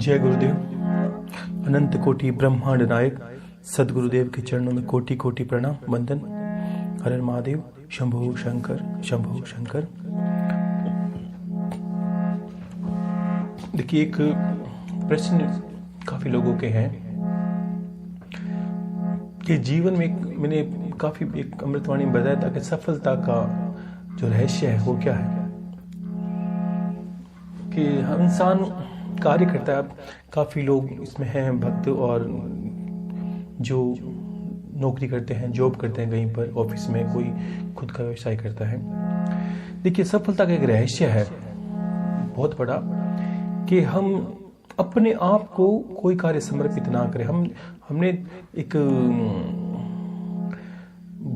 जय गुरुदेव। अनंत कोटि ब्रह्मांड नायक सदगुरुदेव के चरणों में कोटि कोटि प्रणाम वंदन। हर हर महादेव। शंभो शंकर शंभो शंकर। देखिए, एक प्रश्न काफी लोगों के हैं कि जीवन में मैंने काफी एक अमृतवाणी में बताया था कि सफलता का जो रहस्य है वो क्या है, कि हम इंसान कार्य करता है। काफ़ी लोग इसमें हैं भक्त, और जो नौकरी करते हैं, जॉब करते हैं कहीं पर ऑफिस में, कोई खुद का व्यवसाय करता है। देखिए, सफलता का एक रहस्य है बहुत बड़ा, कि हम अपने आप को कोई कार्य समर्पित ना करें। हमने एक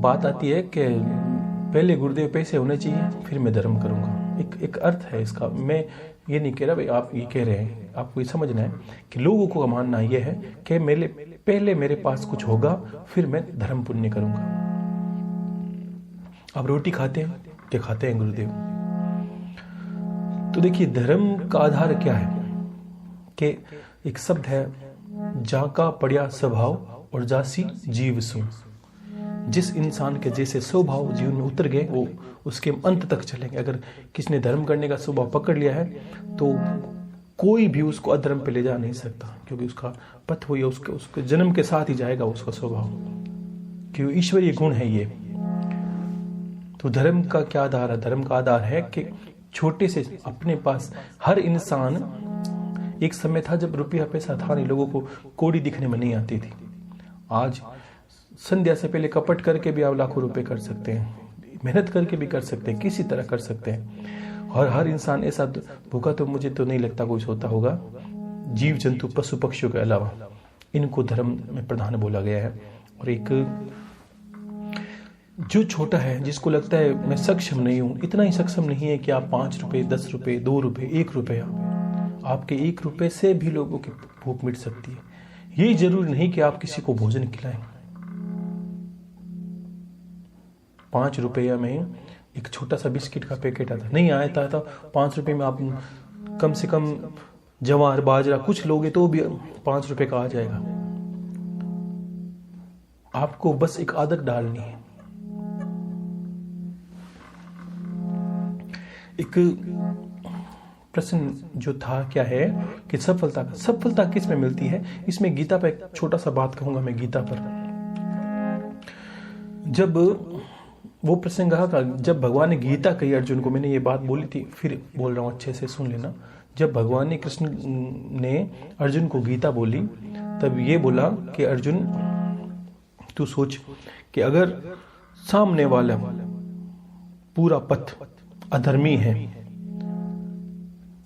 बात आती है कि पहले गुरुदेव पैसे होने चाहिए, फिर मैं धर्म करूंगा। एक अर्थ है इसका। मैं ये नहीं कह रहा भाई आप ये कह रहे हैं, आपको ये समझना है कि लोगों को मानना ये है कि पहले मेरे पास कुछ होगा, फिर मैं धर्म पुण्य करूंगा। आप रोटी खाते हैं क्या? खाते हैं गुरुदेव। तो देखिए, धर्म का आधार क्या है कि एक शब्द है, जाका पड़िया स्वभाव और जासी जीव सु। जिस इंसान के जैसे स्वभाव जीवन में उतर गए, वो उसके अंत तक चलेंगे। अगर किसने धर्म करने का स्वभाव पकड़ लिया है तो कोई भी उसको अधर्म पे ले जा नहीं सकता, क्योंकि उसका पथ वही है, उसके जन्म के साथ ही जाएगा उसका स्वभाव, क्योंकि ईश्वरीय गुण है ये। तो धर्म का क्या आधार है? धर्म का आधार है कि छोटे से अपने पास हर इंसान, एक समय था जब रुपया पैसा था नहीं, लोगों को कौड़ी दिखने में नहीं आती थी। आज संध्या से पहले कपट करके भी आप लाखों रुपए कर सकते हैं, मेहनत करके भी कर सकते हैं, किसी तरह कर सकते हैं। और हर इंसान ऐसा भूखा तो मुझे तो नहीं लगता कोई होता होगा, जीव जंतु पशु पक्षियों के अलावा। इनको धर्म में प्रधान बोला गया है। और एक जो छोटा है, जिसको लगता है मैं सक्षम नहीं हूं, इतना ही सक्षम नहीं है कि आप 5 रुपए 10 रुपए 2 रुपए 1 रुपया, आपके 1 रुपए से भी लोगों की भूख मिट सकती है। ये जरूरी नहीं कि आप किसी को भोजन खिलाएं। 5 रुपया में एक छोटा सा बिस्किट का पैकेट आता, नहीं आता था 5 रुपए में आप कम से कम जवार बाजरा कुछ लोगे तो भी 5 रुपए का आ जाएगा। आपको बस एक आदत डालनी है। एक प्रश्न जो था क्या है कि सफलता किस में मिलती है? इसमें गीता पर एक छोटा सा बात कहूंगा मैं। गीता पर जब वो प्रसंग कहा, जब भगवान ने गीता कही अर्जुन को, मैंने ये बात बोली थी, फिर बोल रहा हूँ, अच्छे से सुन लेना। जब भगवान ने कृष्ण ने अर्जुन को गीता बोली, तब ये बोला कि अर्जुन तू सोच कि अगर सामने वाला पूरा पथ अधर्मी है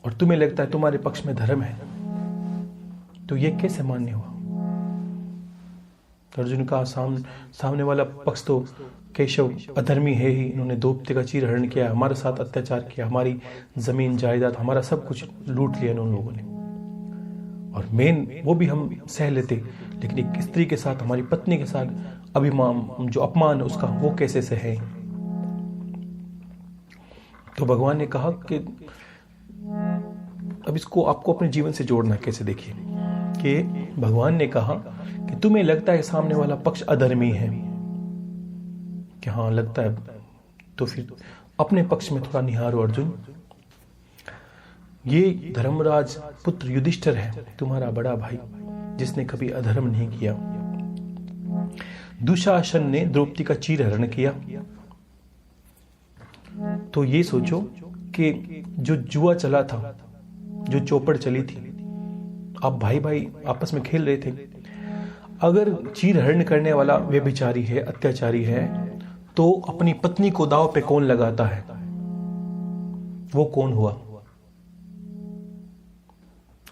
और तुम्हें लगता है तुम्हारे पक्ष में धर्म है, तो ये कैसे मान्य हुआ? अर्जुन का सामने वाला पक्ष तो केशव अधर्मी है ही। इन्होंने द्रौपदी का चीरहरण किया, हमारे साथ अत्याचार किया, हमारी जमीन जायदाद, हमारा सब कुछ लूट लिया उन लोगों ने। और मेन वो भी हम सह लेते, लेकिन एक स्त्री के साथ, हमारी पत्नी के साथ अभिमान, जो अपमान है उसका, वो कैसे सहे? तो भगवान ने कहा कि अब इसको आपको अपने जीवन से जोड़ना कैसे। देखिए कि भगवान ने कहा कि तुम्हें लगता है सामने वाला पक्ष अधर्मी है, कि हाँ लगता है, तो फिर अपने पक्ष में थोड़ा निहारो अर्जुन। ये धर्मराज पुत्र युधिष्ठिर है, तुम्हारा बड़ा भाई, जिसने कभी अधर्म नहीं किया। दुशासन ने द्रौपदी का चीरहरण किया। तो ये सोचो कि जो जुआ चला था, जो चौपड़ चली थी, आप भाई भाई आपस में खेल रहे थे, अगर चीरहरण करने वाला व्यभिचारी है, अत्याचारी है, तो अपनी पत्नी को दांव पे कौन लगाता है? वो कौन हुआ?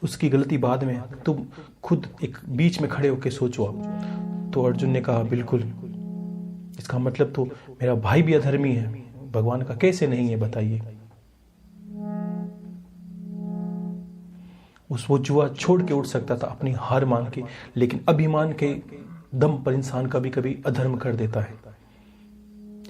उसकी गलती बाद में, तुम खुद एक बीच में खड़े होकर सोचो आप। तो अर्जुन ने कहा बिल्कुल, इसका मतलब तो मेरा भाई भी अधर्मी है। भगवान का कैसे नहीं है बताइए? वो जुआ छोड़ के उठ सकता था अपनी हार मान के, लेकिन अभिमान के दम पर इंसान कभी कभी अधर्म कर देता है।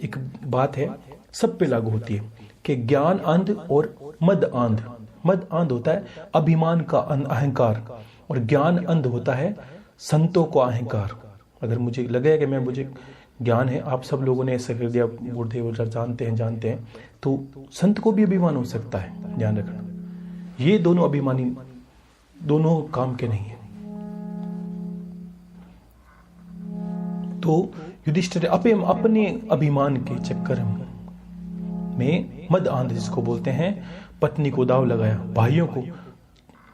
एक बात है सब पे लागू होती है कि ज्ञान अंध और मद अंध। मद अंध होता है अभिमान का अहंकार, और ज्ञान अंध होता है संतों का अहंकार। अगर मुझे लगे कि मुझे ज्ञान है, आप सब लोगों ने ऐसा कर दिया, गुरुदेव जानते हैं, तो संत को भी अभिमान हो सकता है। ध्यान रखना, ये दोनों अभिमानी दोनों काम के नहीं है। तो युधिष्ठिर अपने अभिमान के चक्कर में मद आंध जिसको बोलते हैं, पत्नी को दाव लगाया।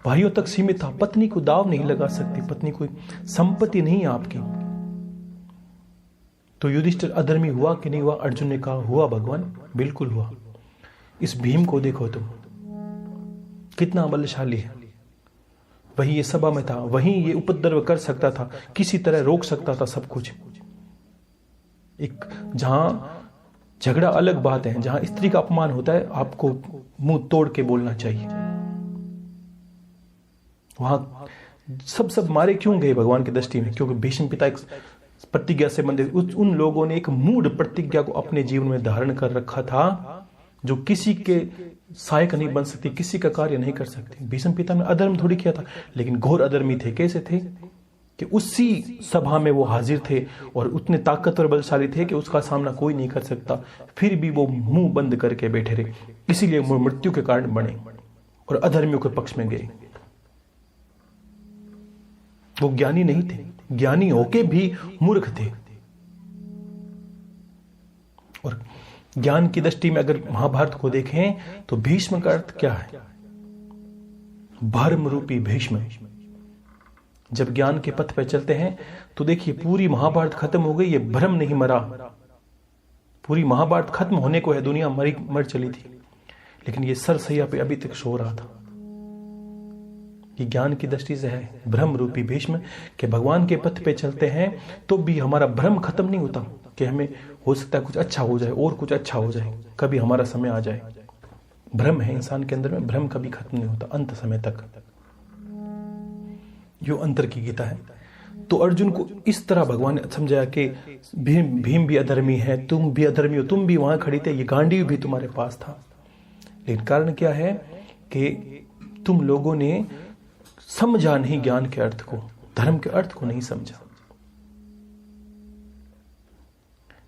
भाइयों तक सीमित था, पत्नी को दाव नहीं लगा सकती, पत्नी कोई संपत्ति नहीं है आपकी। तो युधिष्ठिर अधर्मी हुआ कि नहीं हुआ? अर्जुन ने कहा हुआ भगवान, बिल्कुल हुआ। इस भीम को देखो तुम, कितना बलशाली है। वही ये सभा में था, वही ये उपद्रव कर सकता था, किसी तरह रोक सकता था सब कुछ। एक जहां झगड़ा अलग बात है, जहां स्त्री का अपमान होता है आपको मुंह तोड़ के बोलना चाहिए। वहां सब मारे क्यों गए भगवान की दृष्टि में? क्योंकि भीष्म पिता एक प्रतिज्ञा से बंधे, उन लोगों ने एक मूढ़ प्रतिज्ञा को अपने जीवन में धारण कर रखा था, जो किसी के सहायक नहीं बन सकती, किसी का कार्य नहीं कर सकती। भीष्म पिता ने अधर्म थोड़ी किया था, लेकिन घोर अधर्मी थे। कैसे थे? कि उसी सभा में वो हाजिर थे और उतने ताकतवर बलशाली थे कि उसका सामना कोई नहीं कर सकता, फिर भी वो मुंह बंद करके बैठे रहे, इसीलिए मृत्यु के कारण बने और अधर्मियों के पक्ष में गए। वो ज्ञानी नहीं थे, ज्ञानी होके भी मूर्ख थे। और ज्ञान की दृष्टि में अगर महाभारत को देखें तो भीष्म का अर्थ क्या है? भर्म रूपी भीष्म। जब ज्ञान के पथ पर चलते हैं तो देखिए पूरी महाभारत खत्म हो गई, ये भ्रम नहीं मरा। पूरी महाभारत खत्म होने को है, दुनिया मर चली थी, लेकिन ये सरसैया पे अभी तक सो रहा था। ये ज्ञान की दृष्टि से है भ्रम रूपी भीष्म, कि भगवान के पथ पे चलते हैं तो भी हमारा भ्रम खत्म नहीं होता, कि हमें हो सकता है कुछ अच्छा हो जाए और कुछ अच्छा हो जाए, कभी हमारा समय आ जाए। भ्रम है इंसान के अंदर में, भ्रम कभी खत्म नहीं होता अंत समय तक। जो अंतर की गीता है। तो अर्जुन को इस तरह भगवान ने समझाया कि भीम भी अधर्मी है, तुम भी अधर्मी हो, तुम भी वहां खड़ी थे, ये गांडीव भी तुम्हारे पास था। लेकिन कारण क्या है कि तुम लोगों ने समझा नहीं ज्ञान के अर्थ को, धर्म के अर्थ को नहीं समझा।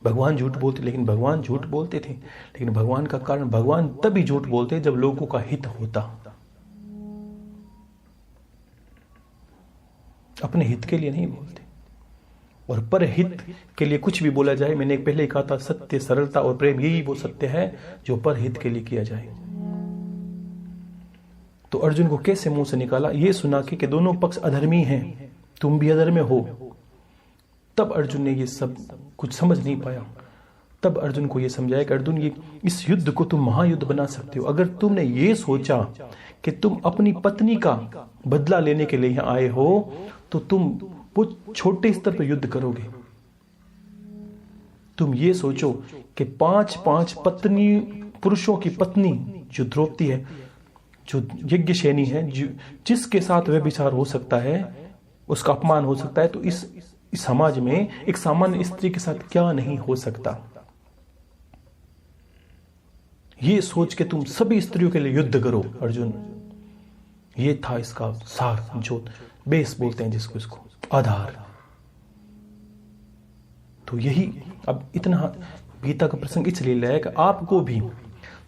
भगवान झूठ बोलते, लेकिन भगवान झूठ बोलते थे, लेकिन भगवान का कारण, भगवान तभी झूठ बोलते जब लोगों का हित होता। अपने हित के लिए नहीं बोलते, और पर हित के लिए कुछ भी बोला जाए, मैंने पहले ही कहा था, सत्य, सरलता और प्रेम यही वो सत्य है जो पर हित के लिए किया जाए। तो अर्जुन को कैसे मुंह से निकाला? ये सुना कि दोनों पक्ष अधर्मी हैं, तुम भी अधर्मी हो। तब अर्जुन ने ये सब कुछ समझ नहीं पाया। तब अर्जुन को ये समझाया कि अर्जुन, ये इस युद्ध को तुम महायुद्ध बना सकते हो। अगर तुमने ये सोचा कि तुम अपनी पत्नी का बदला लेने के लिए यहाँ आए हो, तो तुम वो छोटे स्तर पर युद्ध करोगे। तुम ये सोचो कि 5 पत्नी, पुरुषों की पत्नी जो द्रौपदी है, जो यज्ञसेनी है, जिसके साथ व्यभिचार हो सकता है, उसका अपमान हो सकता है, तो इस समाज में एक सामान्य स्त्री के साथ क्या नहीं हो सकता। ये सोच के तुम सभी स्त्रियों के लिए युद्ध करो अर्जुन। ये था इसका सार, जो बेस बोलते हैं जिसको, इसको आधार। तो यही अब इतना गीता का प्रसंग इसलिए लाया कि आपको भी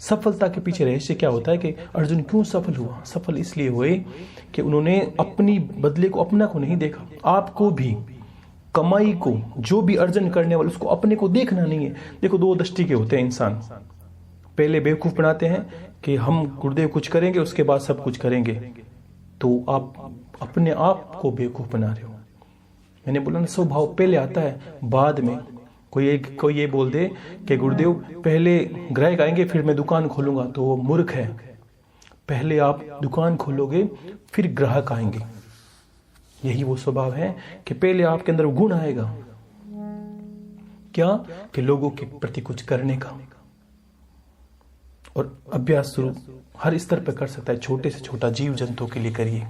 सफलता के पीछे रहस्य क्या होता है, कि अर्जुन क्यों सफल हुआ। सफल इसलिए हुए कि उन्होंने अपनी बदले को, अपना को नहीं देखा। आपको भी कमाई को, जो भी अर्जन करने वाले, उसको अपने को देखना नहीं है। देखो, 2 दृष्टि के होते हैं इंसान। पहले बेवकूफ बनाते हैं कि हम गुरुदेव कुछ करेंगे, उसके बाद सब कुछ करेंगे, तो आप अपने आप को बेवकूफ बना रहे हो। मैंने बोला ना, स्वभाव पहले आता है, बाद में कोई ये बोल दे कि गुरुदेव पहले ग्राहक आएंगे फिर मैं दुकान खोलूंगा, तो वो मूर्ख है। पहले आप दुकान खोलोगे फिर ग्राहक आएंगे। यही वो स्वभाव है कि पहले आपके अंदर गुण आएगा, क्या, कि लोगों के प्रति कुछ करने का। और अभ्यास शुरू हर स्तर पर कर सकता है, छोटे से छोटा जीव जंतु के लिए करिए।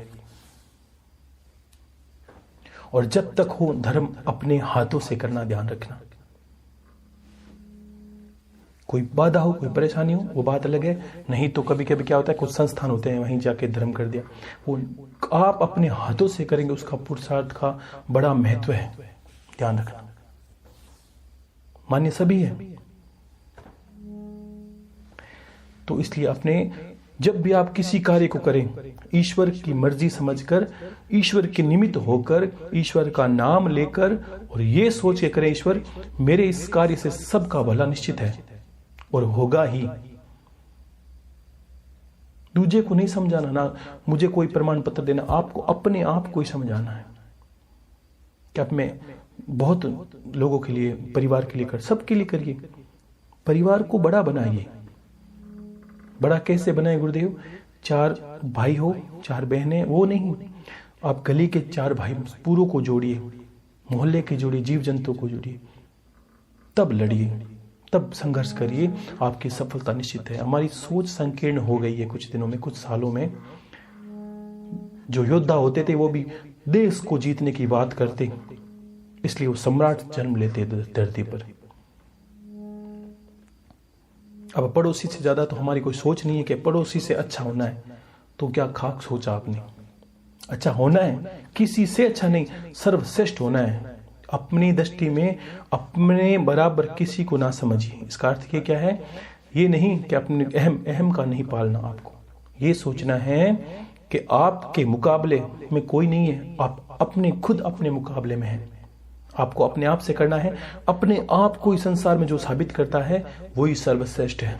और जब तक हो धर्म अपने हाथों से करना ध्यान रखना। कोई बाधा हो, कोई परेशानी हो, वो बात अलग है। नहीं तो कभी कभी क्या होता है, कुछ संस्थान होते हैं वहीं जाके धर्म कर दिया, वो आप अपने हाथों से करेंगे, उसका पुरुषार्थ का बड़ा महत्व है, ध्यान रखना। मान्य सभी है। तो इसलिए अपने जब भी आप किसी कार्य को करें, ईश्वर की मर्जी समझकर, ईश्वर के निमित्त होकर, ईश्वर का नाम लेकर और ये सोच के करें, ईश्वर मेरे इस कार्य से सबका भला निश्चित है और होगा ही। दूसरे को नहीं समझाना, ना मुझे कोई प्रमाण पत्र देना, आपको अपने आप को ही समझाना है कि आप में बहुत लोगों के लिए, परिवार के लिए कर, सबके लिए करिए। परिवार को बड़ा बनाइए। बड़ा कैसे बनाए गुरुदेव? 4 भाई हो, 4 बहनें, वो नहीं, आप गली के 4 भाई पूरों को जोड़िए, मोहल्ले के जोड़िए, जीव जंतु को जोड़िए, तब लड़िए, तब संघर्ष करिए, आपकी सफलता निश्चित है। हमारी सोच संकीर्ण हो गई है कुछ दिनों में, कुछ सालों में। जो योद्धा होते थे वो भी देश को जीतने की बात करते, इसलिए वो सम्राट जन्म लेते धरती पर। अब पड़ोसी से ज्यादा तो हमारी कोई सोच नहीं है कि पड़ोसी से अच्छा होना है। तो क्या खाक सोचा आपने? अच्छा होना है, किसी से अच्छा नहीं, सर्वश्रेष्ठ होना है। अपनी दृष्टि में अपने बराबर किसी को ना समझिए। इसका अर्थ ये क्या है? ये नहीं कि अपने अहम का नहीं पालना, आपको ये सोचना है कि आपके मुकाबले में कोई नहीं है, आप अपने खुद अपने मुकाबले में हैं। आपको अपने आप से करना है। अपने आप को इस संसार में जो साबित करता है वही सर्वश्रेष्ठ है।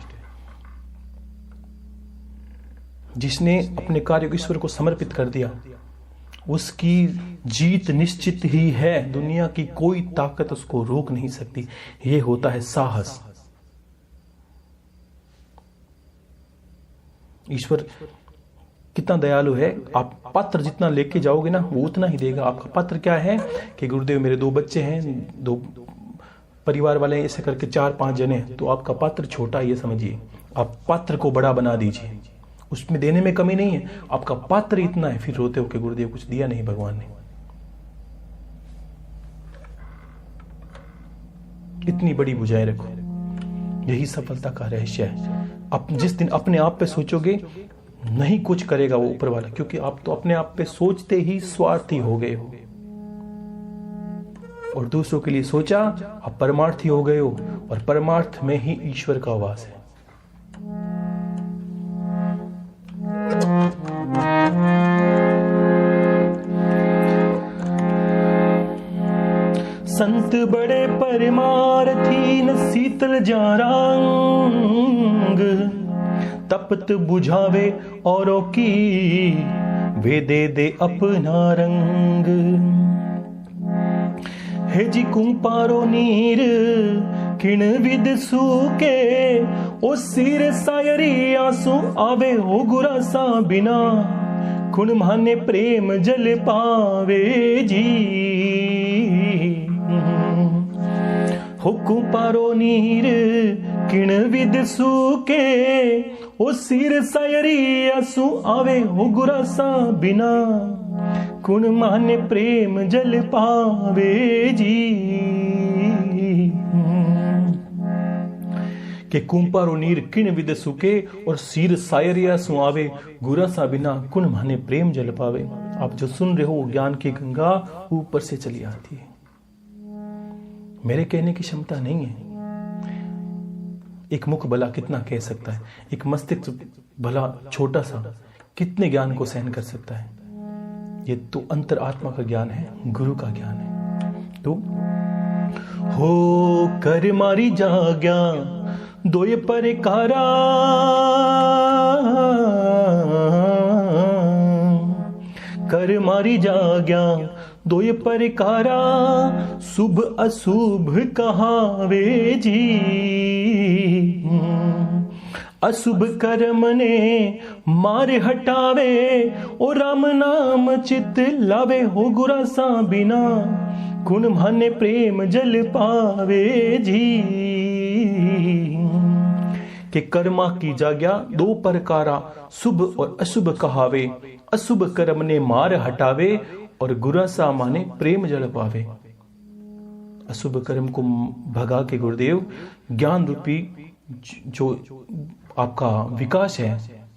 जिसने अपने कार्य को ईश्वर को समर्पित कर दिया, उसकी जीत निश्चित ही है। दुनिया की कोई ताकत उसको रोक नहीं सकती। यह होता है साहस। ईश्वर कितना दयालु है। आप पात्र जितना लेके जाओगे ना, वो उतना ही देगा। आपका पात्र क्या है कि गुरुदेव मेरे 2 बच्चे हैं, 2 परिवार वाले हैं, ऐसे करके 4-5 जने, तो आपका पात्र छोटा, ये समझिए। आप पात्र को बड़ा बना दीजिए, उसमें देने में कमी नहीं है। आपका पात्र इतना है, फिर रोते हो कि गुरुदेव कुछ दिया नहीं भगवान ने। इतनी बड़ी बुझाएं रखो, यही सफलता का रहस्य है। जिस दिन अपने आप पे सोचोगे, नहीं कुछ करेगा वो ऊपर वाला, क्योंकि आप तो अपने आप पे सोचते ही स्वार्थी हो गए हो और दूसरों के लिए सोचा, आप परमार्थी हो गए हो, और परमार्थ में ही ईश्वर का वास है। संत बड़े परमार्थी न शीतल जारांग, तपत बुझावे औरों की वे दे दे अपना रंग। हे जी कुंपारो नीर किण विद सूके, ओ सिर सायरी आंसू आवे हो गुरासा बिना, कुण माने प्रेम जल पावे जी। हो कुंपारो नीर किण विद सूके, ओ सिर सायरी आंसू आवे हो गुरासा बिना, कुण माने प्रेम जल पावे जी। के कुंपारो नीर किण विद सूके, और सिर सायरी आंसू आवे गुरासा बिना, कुण माने प्रेम जल पावे। आप जो सुन रहे हो, ज्ञान की गंगा ऊपर से चली आती है, मेरे कहने की क्षमता नहीं है। एक मुख भला कितना कह सकता है, एक मस्तिष्क भला छोटा सा कितने ज्ञान को सहन कर सकता है। ये तो अंतर आत्मा का ज्ञान है, गुरु का ज्ञान है। तो हो कर मारी जाग्या दोय परकारा, कर मारी जाग्या दोय परकारा, शुभ अशुभ कहावे जी। अशुभ कर्म ने मार हटावे, ओ राम नाम चित लावे हो गुरासा बिना, कुण माने प्रेम जल पावे जी। कि कर्मा की जाग्या 2 प्रकारा, शुभ और अशुभ कहावे। अशुभ कर्म ने मार हटावे, और गुरासा माने प्रेम जल पावे। अशुभ कर्म को भगा के गुरुदेव ज्ञान रूपी जो आपका विकास है,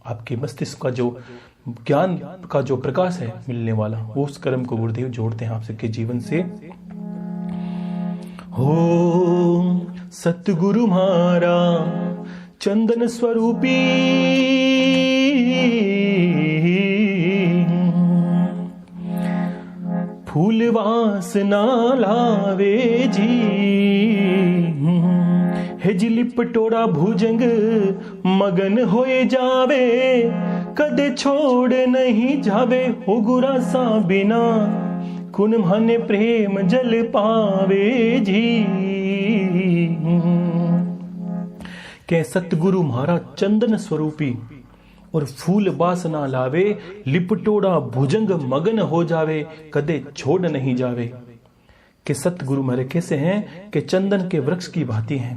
आपके मस्तिष्क का जो ज्ञान का जो प्रकाश है मिलने वाला, वो उस कर्म को गुरुदेव जोड़ते हैं आप सबके जीवन से। हो सतगुरु म्हारा चंदन स्वरूपी, फूल वासना लावे जी, हेज लिपटोड़ा भुजंग मगन होए जावे, कदे छोड़ नहीं जावे हो गुरा सा बिना, कुन माने प्रेम जल पावे जी। के सतगुरु म्हारा चंदन स्वरूपी और फूल वासना लावे, लिपटोड़ा भुजंग मगन हो जावे, कदे छोड़ नहीं जावे। के सतगुरु हमारे कैसे हैं कि चंदन के वृक्ष की भांति हैं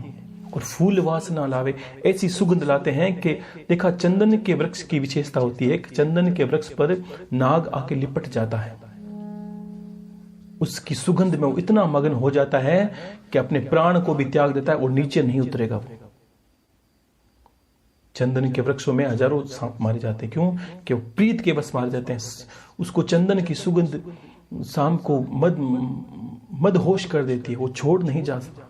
और फूल वासना लावे, ऐसी सुगंध लाते हैं कि देखा चंदन के वृक्ष की विशेषता होती है कि चंदन के वृक्ष पर नाग आके लिपट जाता है, उसकी सुगंध में वो इतना मगन हो जाता है कि अपने प्राण को भी त्याग देता है और नीचे नहीं उतरेगा वो। चंदन के वृक्षों में हजारों सांप मारे जाते हैं, क्यों? कि वो प्रीत के बस मारे जाते हैं। उसको चंदन की सुगंध सांप को मदहोश कर देती है, वो छोड़ नहीं जा सकता।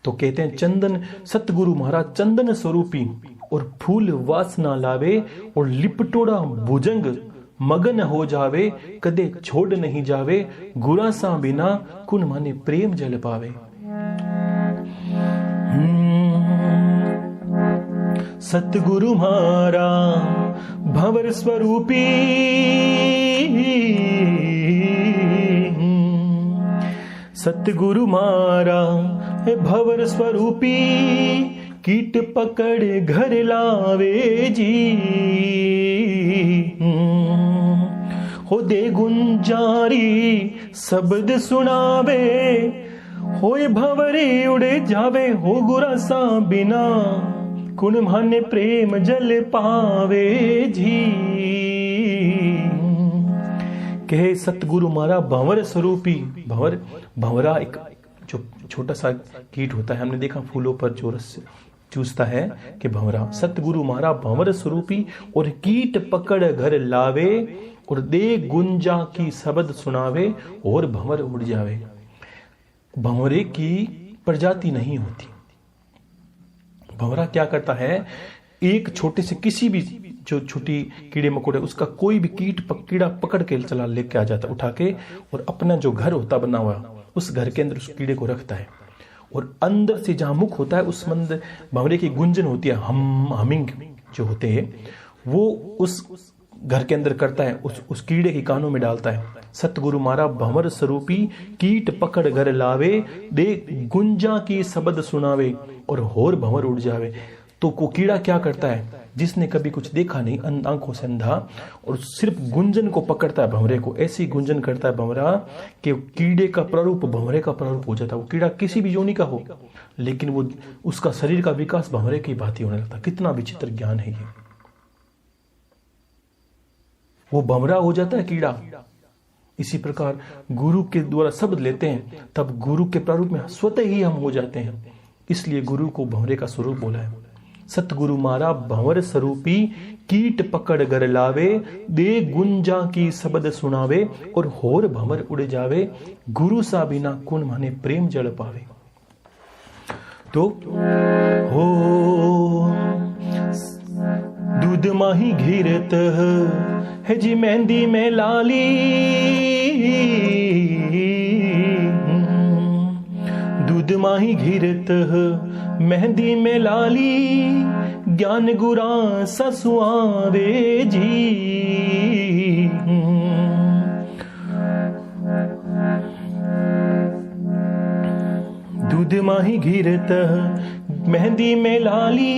तो कहते हैं चंदन सतगुरु महाराज चंदन स्वरूपी और फूल वासना लावे, और लिपटोड़ा भुजंग मगन हो जावे, कदे छोड़ नहीं जावे, गुरा सा बिना कुन माने प्रेम जल पावे। सतगुरु म्हारा भंवर स्वरूपी, सतगुरु म्हारा भंवर स्वरूपी, कीट पकड़ घर लावे जी, हो दे गुंजारी शब्द सुनावे, होए भंवरे उड़े जावे, हो गुरा सा बिना कुन माने प्रेम जल पावे जी। कहे सतगुरु मारा भंवर स्वरूपी। भंवरा एक जो छोटा सा कीट होता है, हमने देखा फूलों पर जो रस चूसता है कि भंवरा। सतगुरु मारा भंवर स्वरूपी और कीट पकड़ घर लावे, और दे गुंजा की शब्द सुनावे, और भंवर उड़ जावे। भंवरे की प्रजाति नहीं होती। भंवरा क्या करता है, एक छोटे से किसी भी जो छोटी कीड़े मकोड़े उसका कोई भी कीड़ा पकड़ के चला लेके आ जाता उठा के, और अपना जो घर होता बना हुआ उस घर के अंदर उस कीड़े को रखता है, और अंदर से जहां मुख होता है उस मंद भंवरे की गुंजन होती है, हमिंग जो होते हैं वो उस घर के अंदर करता है, उस कीड़े के कानों में डालता है। सतगुरु मारा भंवर स्वरूपी, कीट पकड़ घर लावे, दे गुंजा की शब्द सुनावे, और होर भंवर उड़ जावे। तो को कीड़ा क्या करता है, जिसने कभी कुछ देखा नहीं, आंखों से अंधा, और सिर्फ गुंजन को पकड़ता है भंवरे को, ऐसी गुंजन करता है भंवरा कि कीड़े का प्रारूप भंवरे का प्रारूप हो जाता है। वो कीड़ा किसी भी योनि का हो, लेकिन वो उसका शरीर का विकास भंवरे की भांति होने लगता। कितना विचित्र ज्ञान है ये। वो भंवरा हो जाता है कीड़ा। इसी प्रकार गुरु के द्वारा शब्द लेते हैं, तब गुरु के प्रारूप में स्वतः ही हम हो जाते हैं। इसलिए गुरु को भंवरे का स्वरूप बोला है। सतगुरु मारा भंवर स्वरूपी, कीट पकड़ घर लावे, दे गुंजा की शब्द सुनावे, और होर भंवर उड़ जावे, गुरु सा बिना कुन माने प्रेम जल पावे। तो हो दूध माही घिरत है जी मेहंदी में लाली, दूध माही घिरत मेहंदी में लाली, ज्ञान गुरा ससुआवे जी। दूध माही घिरत मेहंदी में लाली,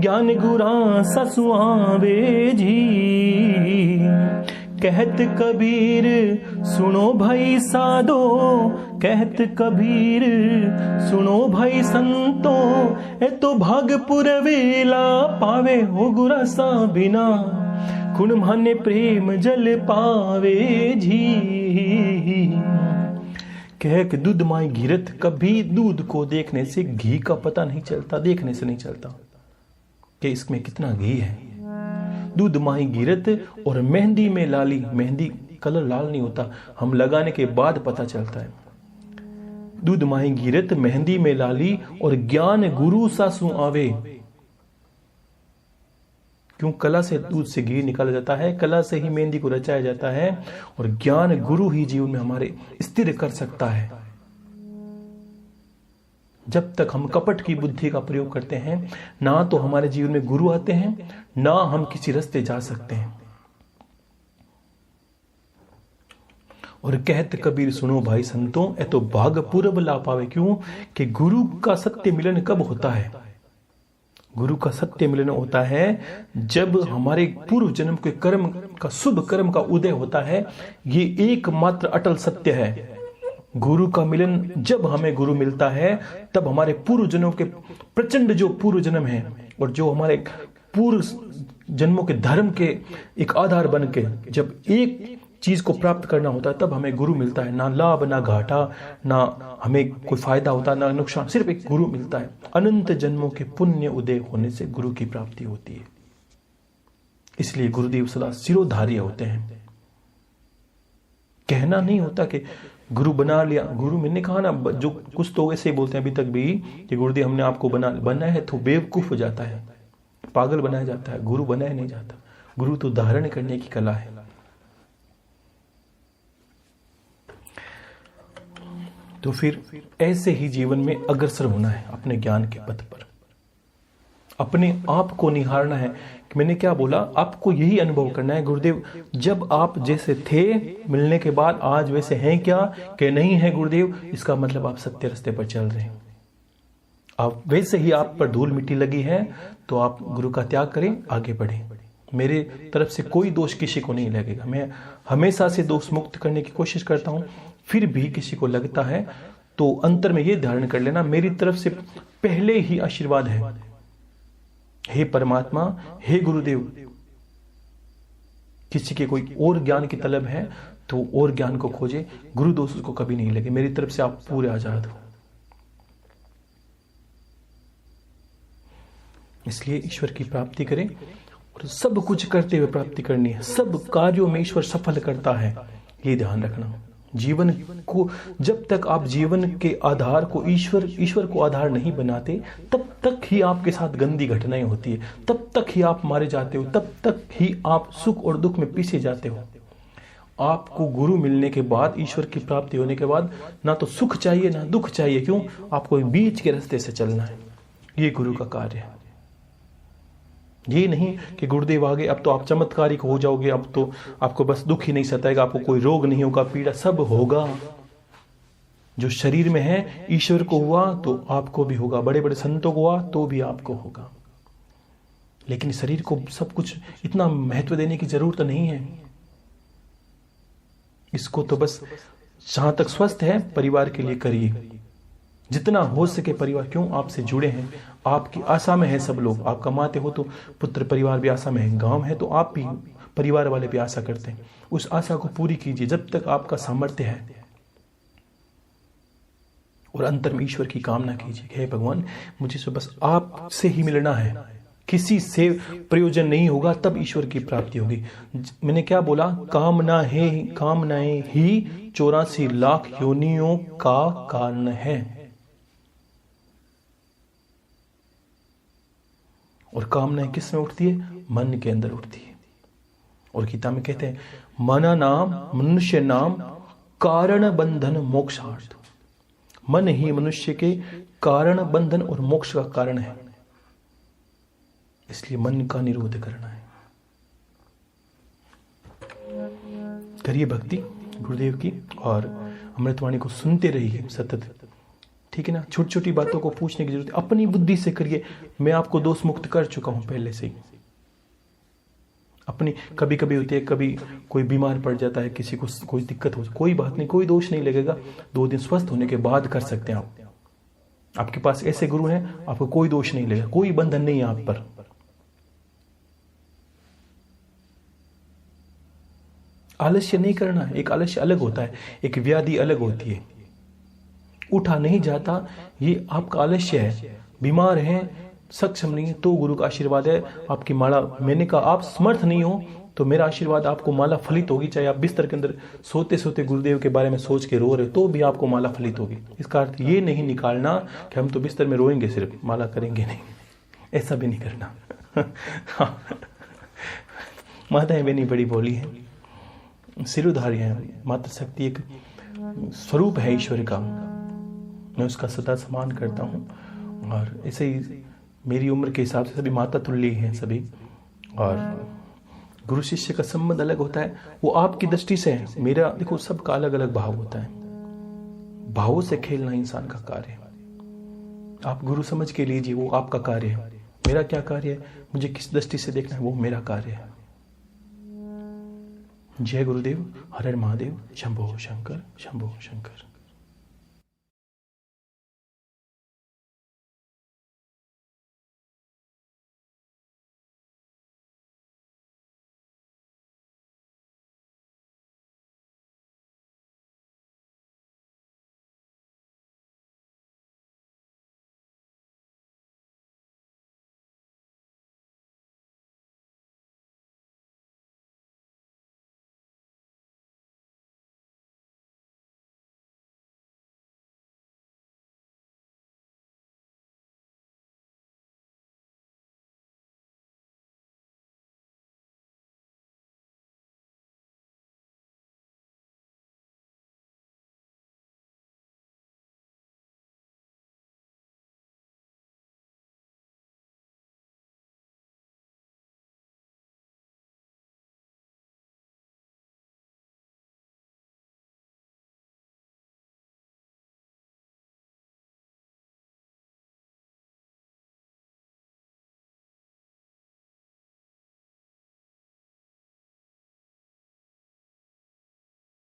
ज्ञान गुरा ससुआवे जी। कहत कबीर सुनो भाई साधो, कहत कबीर सुनो भाई संतो, ए तो भागपुर वेला पावे हो गुरा सा बिना, कुन माने प्रेम जल पावे जी। कहे कि दूध माई घीरत, कभी दूध को देखने से घी का पता नहीं चलता, देखने से नहीं चलता कि इसमें कितना घी है। दूध माही घीरत और मेहंदी में लाली, मेहंदी कलर लाल नहीं होता, हम लगाने के बाद पता चलता है। दूध माही घीरत मेहंदी में लाली और ज्ञान गुरु सासु आवे। क्यों? कला से दूध से घी निकाला जाता है, कला से ही मेहंदी को रचाया जाता है, और ज्ञान गुरु ही जीवन में हमारे स्थिर कर सकता है। जब तक हम कपट की बुद्धि का प्रयोग करते हैं, ना तो हमारे जीवन में गुरु आते हैं, ना हम किसी रास्ते जा सकते हैं। और कहत कबीर सुनो भाई संतों, ए तो भाग पूरब ला पावे। क्यों? कि गुरु का सत्य मिलन कब होता है? गुरु का सत्य मिलन होता है जब हमारे पूर्व जन्म के कर्म का, शुभ कर्म का उदय होता है। ये एकमात्र अटल सत्य है। गुरु का मिलन, जब हमें गुरु मिलता है तब हमारे पूर्व जन्मों के प्रचंड जो पूर्व जन्म है और जो हमारे पूर्व जन्मों के धर्म के एक आधार बन के जब एक चीज को प्राप्त करना होता है, तब हमें गुरु मिलता है। ना लाभ, ना घाटा, ना हमें कोई फायदा होता है, ना नुकसान, सिर्फ एक गुरु मिलता है। अनंत जन्मों के पुण्य उदय होने से गुरु की प्राप्ति होती है। इसलिए गुरुदेव सदा सिरोधार्य होते हैं। कहना नहीं होता कि गुरु बना लिया। गुरु, मैंने कहा ना, जो कुछ तो ऐसे ही बोलते हैं अभी तक भी कि गुरुदेव हमने आपको बनाया है, तो बेवकूफ हो जाता है, पागल बनाया जाता है। गुरु बनाया नहीं जाता। गुरु तो धारण करने की कला है। तो फिर ऐसे ही जीवन में अग्रसर होना है अपने ज्ञान के पथ पर। अपने आप को निहारना है कि मैंने क्या बोला, आपको यही अनुभव करना है गुरुदेव, जब आप जैसे थे मिलने के बाद आज वैसे हैं क्या कि नहीं है गुरुदेव, इसका मतलब आप सत्य रास्ते पर चल रहे हैं। आप वैसे ही आप पर धूल मिट्टी लगी है तो आप गुरु का त्याग करें, आगे बढ़ें। मेरे तरफ से कोई दोष किसी को नहीं लगेगा। मैं हमेशा से दोष मुक्त करने की कोशिश करता हूं। फिर भी किसी को लगता है तो अंतर में ये धारण कर लेना, मेरी तरफ से पहले ही आशीर्वाद है। हे परमात्मा, हे गुरुदेव, किसी के कोई और ज्ञान की तलब है तो और ज्ञान को खोजे, गुरु दोष उसको कभी नहीं लगे। मेरी तरफ से आप पूरे आजाद हो। इसलिए ईश्वर की प्राप्ति करें और सब कुछ करते हुए प्राप्ति करनी है। सब कार्यों में ईश्वर सफल करता है, ये ध्यान रखना। जीवन को, जब तक आप जीवन के आधार को ईश्वर को आधार नहीं बनाते, तब तक ही आपके साथ गंदी घटनाएं होती है, तब तक ही आप मारे जाते हो, तब तक ही आप सुख और दुख में पीछे जाते हो। आपको गुरु मिलने के बाद, ईश्वर की प्राप्ति होने के बाद, ना तो सुख चाहिए ना दुख चाहिए। क्यों? आपको बीच के रास्ते से चलना है। ये गुरु का कार्य है। ये नहीं कि गुरुदेव आगे अब तो आप चमत्कारिक हो जाओगे, अब तो आपको बस दुख ही नहीं सताएगा, आपको कोई रोग नहीं होगा, पीड़ा सब होगा। जो शरीर में है, ईश्वर को हुआ तो आपको भी होगा, बड़े बड़े संतों को हुआ तो भी आपको होगा। लेकिन शरीर को सब कुछ इतना महत्व देने की जरूरत नहीं है। इसको तो बस जहां तक स्वस्थ है परिवार के लिए करिए, जितना हो सके परिवार। क्यों? आपसे जुड़े हैं, आपकी आशा में है सब लोग। आप कमाते हो तो पुत्र परिवार भी आशा में है, गांव है तो आप भी, परिवार वाले भी आशा करते हैं। उस आशा को पूरी कीजिए जब तक आपका सामर्थ्य है, और अंतर में ईश्वर की कामना कीजिए। हे भगवान, मुझे तो बस आपसे ही मिलना है, किसी से प्रयोजन नहीं होगा तब ईश्वर की प्राप्ति होगी। मैंने क्या बोला? कामनाएं ही 84 लाख योनियों का कारण है। और कामनाएं किस में उठती है? मन के अंदर उठती है। और गीता में कहते हैं, मना नाम मनुष्य नाम कारण बंधन मोक्षार्थ। मन ही मनुष्य के कारण बंधन और मोक्ष का कारण है। इसलिए मन का निरोध करना है। करिए भक्ति गुरुदेव की और अमृतवाणी को सुनते रहिए सतत। ठीक है ना? छोटी छोटी बातों को पूछने की जरूरत है, अपनी बुद्धि से करिए। मैं आपको दोष मुक्त कर चुका हूं पहले से ही। अपनी कभी कभी होती है, कभी कोई बीमार पड़ जाता है, किसी को कोई दिक्कत हो, कोई बात नहीं, कोई दोष नहीं लगेगा। 2 दिन स्वस्थ होने के बाद कर सकते हैं आप। आपके पास ऐसे गुरु हैं, आपको कोई दोष नहीं लगेगा, कोई बंधन नहीं है आप पर। आलस्य नहीं करना है। एक आलस्य अलग होता है, एक व्याधि अलग होती है। उठा नहीं जाता, ये आपका आलस्य है। बीमार हैं, सक्षम नहीं है, तो गुरु का आशीर्वाद है आपकी माला। मैंने कहा आप समर्थ नहीं हो तो मेरा आशीर्वाद आपको माला फलित होगी। चाहे आप बिस्तर के अंदर सोते सोते गुरुदेव के बारे में सोच के रो रहे हो तो भी आपको माला फलित होगी। इसका अर्थ ये नहीं निकालना कि हम तो बिस्तर में रोएंगे सिर्फ, माला करेंगे नहीं, ऐसा भी नहीं करना। माताएं बहनी बड़ी बोली है, सिरुधारी है, मातृ शक्ति एक स्वरूप है ईश्वर का, मैं उसका सदा सम्मान करता हूँ। और ऐसे ही मेरी उम्र के हिसाब से सभी माता तुल्य हैं सभी, और गुरु शिष्य का संबंध अलग होता है, वो आपकी दृष्टि से है, मेरा देखो सबका अलग अलग भाव होता है। भावों से खेलना इंसान का कार्य है। आप गुरु समझ के लीजिए, वो आपका कार्य है। मेरा क्या कार्य है, मुझे किस दृष्टि से देखना है, वो मेरा कार्य है। जय गुरुदेव, हर हर महादेव, शंभो शंकर, शंभो शंकर।